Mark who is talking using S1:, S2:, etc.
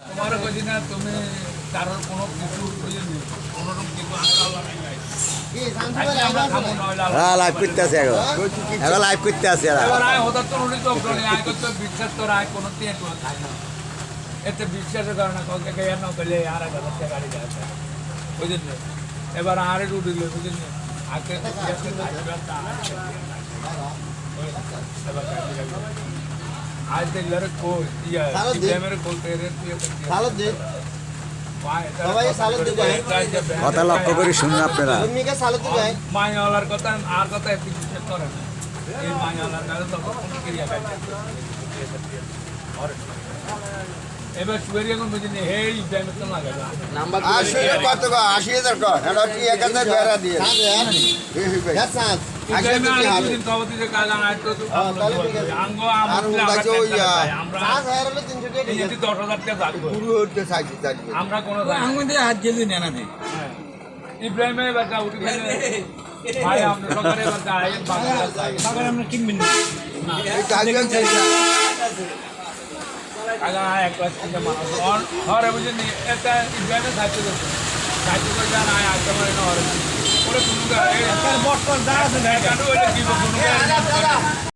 S1: তোমার কদিন তুমি কারোর কোনো কিছু কোনোরকম কিছু
S2: হ্যাঁ লাইভ করতে আছে এখন এখন লাইভ করতে আছে
S1: এবার আয় হঠাৎ তো উনি তো আয় করতে বিশ্বাস তো আয় কোনো দিয়ে খায় না এতে বিশ্বাসের কারণে কাউকে গিয়ে না পেলে আর এক হাজার টাকা গাড়ি যাচ্ছে বুঝলেন এবার আরে উঠিলে বুঝলেন আগে আজ দেখলে কোচ ইয়া ক্যামেরা বলতে
S2: কথা লক্ষ্য করে শুনুন আপনারা
S1: মায়ালার কথা আর কথা একটু বিশ্বাস করে না এই মায়ালার কাছে তো কোনো ক্রিয়া কাটছে এবার সুয়েরি এখন বুঝিনি হেই ব্যাংক তো লাগে
S3: নাম্বার
S2: 80,000 কর এটা কি 1000 বেরা দিয়ে
S1: দিন কবতি যে কাজ আনাই তো আঙ্গ আমরা কোন
S4: আঙ্গ দিয়ে হাত জেলে নেনা দে
S1: ইব্রাহিমের বাচ্চা উঠে গেলে ভাই আমরা সকালে বাচ্চা আই
S4: বাগান আমরা কিনবেন না
S1: আগা এক ক্লাস থেকে মানুষ ঘরে বুঝিনি এটা ইব্রাহিমের দায়িত্ব করছে দায়িত্ব করে যান আয় আসতে পারে না ওরে কোনো
S4: বর্তমান দাঁড়াতে
S1: কি